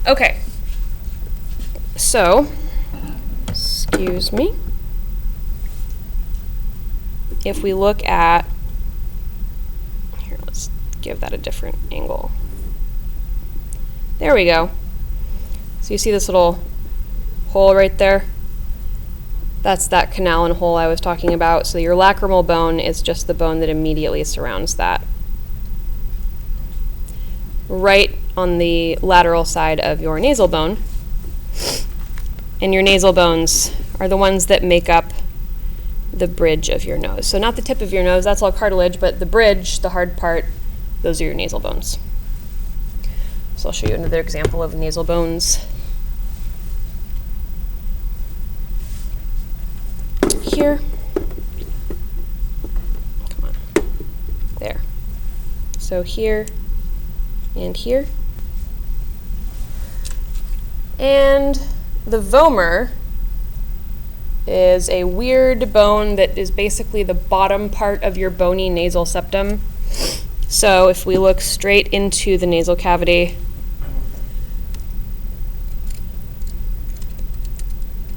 Okay. So, excuse me. If we look at, here, let's give that a different angle. There we go. So you see this little hole right there? That's that canal and hole I was talking about. So your lacrimal bone is just the bone that immediately surrounds that. Right on the lateral side of your nasal bone. And your nasal bones are the ones that make up the bridge of your nose. So not the tip of your nose, that's all cartilage, but the bridge, the hard part, those are your nasal bones. So I'll show you another example of nasal bones. Here. Come on. There. So here and here. And the vomer is a weird bone that is basically the bottom part of your bony nasal septum. So if we look straight into the nasal cavity,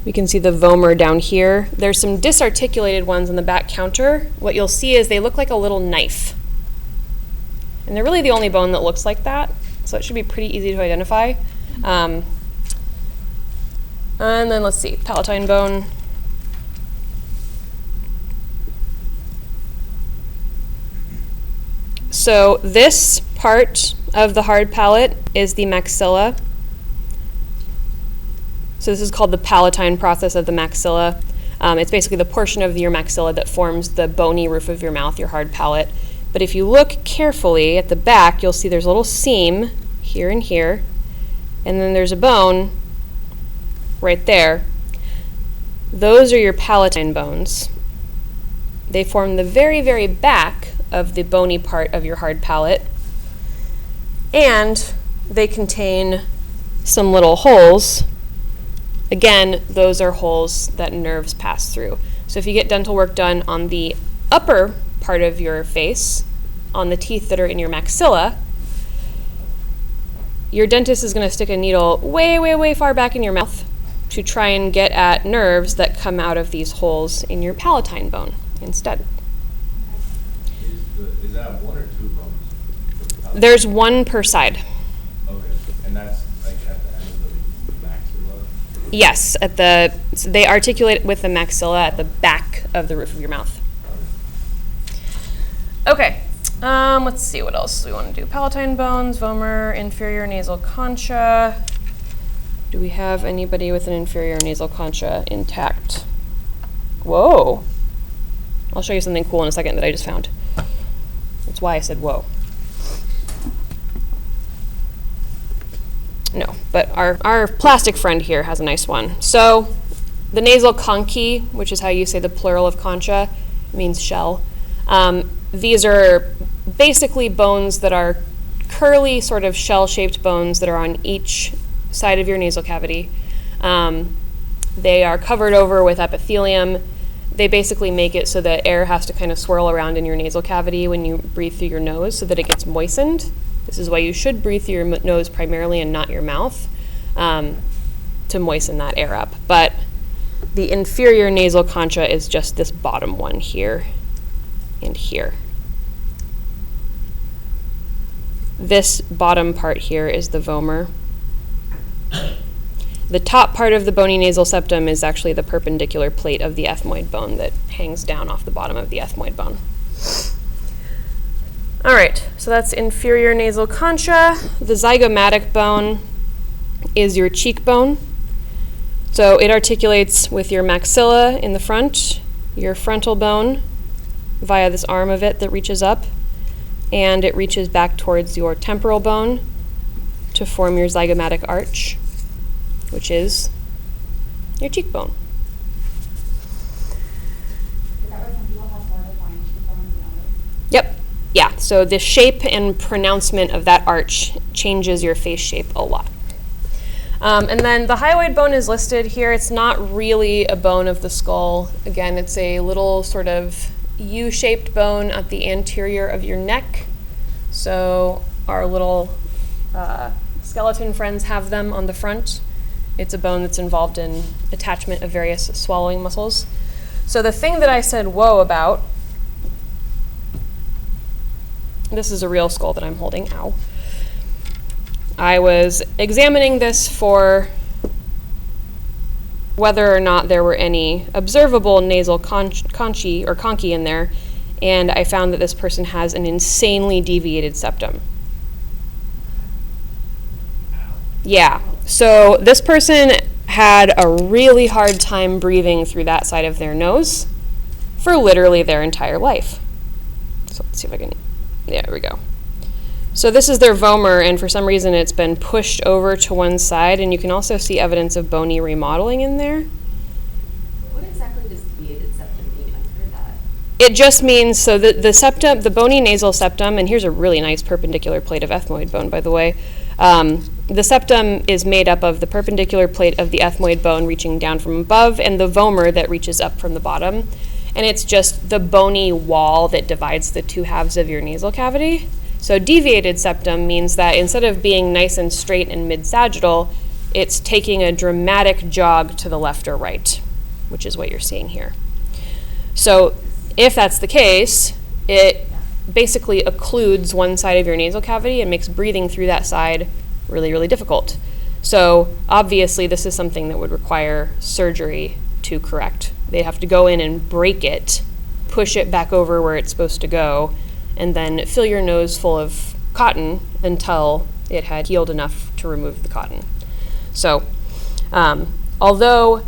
we can see the vomer down here. There's some disarticulated ones on the back counter. What you'll see is they look like a little knife. And they're really the only bone that looks like that, so it should be pretty easy to identify. And then let's see, palatine bone. So this part of the hard palate is the maxilla. So this is called the palatine process of the maxilla. It's basically the portion of your maxilla that forms the bony roof of your mouth, your hard palate. But if you look carefully at the back, you'll see there's a little seam here and here, and then there's a bone right there. Those are your palatine bones. They form the very, very back of the bony part of your hard palate, and they contain some little holes. Again, those are holes that nerves pass through. So if you get dental work done on the upper part of your face, on the teeth that are in your maxilla, your dentist is going to stick a needle way, way, way far back in your mouth to try and get at nerves that come out of these holes in your palatine bone instead. Is that one or two bones? There's one per side. Okay, and that's like at the end of the maxilla? Yes, so they articulate with the maxilla at the back of the roof of your mouth. Okay, let's see what else we want to do. Palatine bones, vomer, inferior nasal concha. Do we have anybody with an inferior nasal concha intact? Whoa. I'll show you something cool in a second that I just found. That's why I said whoa. No, but our plastic friend here has a nice one. So the nasal conchae, which is how you say the plural of concha, means shell. These are basically bones that are curly, sort of shell-shaped bones that are on each side of your nasal cavity. They are covered over with epithelium. They basically make it so that air has to kind of swirl around in your nasal cavity when you breathe through your nose so that it gets moistened. This is why you should breathe through your nose primarily and not your mouth, to moisten that air up. But the inferior nasal concha is just this bottom one here and here. This bottom part here is the vomer. The top part of the bony nasal septum is actually the perpendicular plate of the ethmoid bone that hangs down off the bottom of the ethmoid bone. All right, so that's inferior nasal concha. The zygomatic bone is your cheekbone. So it articulates with your maxilla in the front, your frontal bone via this arm of it that reaches up, and it reaches back towards your temporal bone to form your zygomatic arch, which is your cheekbone. Is that why some people have more defined cheekbones than others? Yep. Yeah, so the shape and pronouncement of that arch changes your face shape a lot. And then the hyoid bone is listed here. It's not really a bone of the skull. Again, it's a little sort of U-shaped bone at the anterior of your neck. So our little skeleton friends have them on the front. It's a bone that's involved in attachment of various swallowing muscles. So the thing that I said whoa about, this is a real skull that I'm holding, ow. I was examining this for whether or not there were any observable nasal conchi in there, and I found that this person has an insanely deviated septum. Yeah, so this person had a really hard time breathing through that side of their nose for literally their entire life. So let's see if I can, yeah, there we go. So this is their vomer, and for some reason it's been pushed over to one side, and you can also see evidence of bony remodeling in there. What exactly does deviated septum mean? I've heard that. It just means, so the septum, the bony nasal septum, and here's a really nice perpendicular plate of ethmoid bone, by the way. The septum is made up of the perpendicular plate of the ethmoid bone reaching down from above and the vomer that reaches up from the bottom. And it's just the bony wall that divides the two halves of your nasal cavity. So deviated septum means that instead of being nice and straight and mid-sagittal, it's taking a dramatic jog to the left or right, which is what you're seeing here. So if that's the case, it basically occludes one side of your nasal cavity and makes breathing through that side really, really difficult. So obviously this is something that would require surgery to correct. They'd have to go in and break it, push it back over where it's supposed to go, and then fill your nose full of cotton until it had healed enough to remove the cotton. So although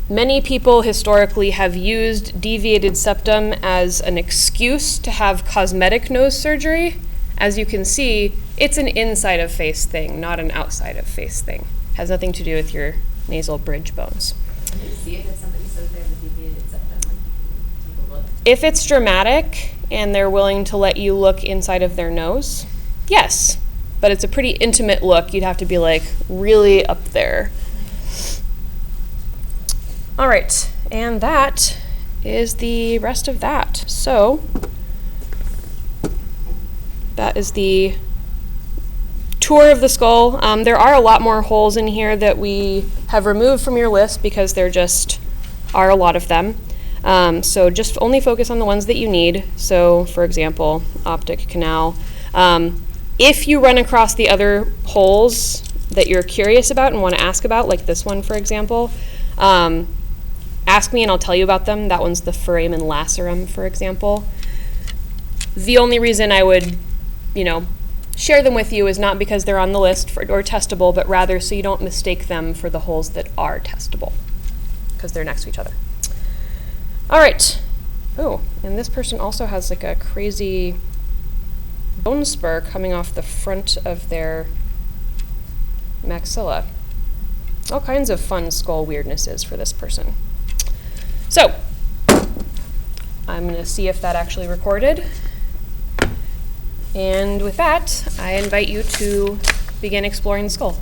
many people historically have used deviated septum as an excuse to have cosmetic nose surgery, as you can see, it's an inside of face thing, not an outside of face thing. Has nothing to do with your nasal bridge bones. Can you see it if somebody says they have a deviated septum? Like, you can take a look. If it's dramatic and they're willing to let you look inside of their nose, yes. But it's a pretty intimate look. You'd have to be like really up there. All right, and that is the rest of that. So that is the tour of the skull. There are a lot more holes in here that we have removed from your list because there just are a lot of them. So just only focus on the ones that you need. So for example, optic canal. If you run across the other holes that you're curious about and want to ask about, like this one, for example, ask me and I'll tell you about them. That one's the Foramen Lacerum, for example. The only reason I would, share them with you is not because they're on the list or testable, but rather so you don't mistake them for the holes that are testable, because they're next to each other. All right. Oh, and this person also has like a crazy bone spur coming off the front of their maxilla. All kinds of fun skull weirdnesses for this person. So, I'm going to see if that actually recorded. And with that, I invite you to begin exploring the skull.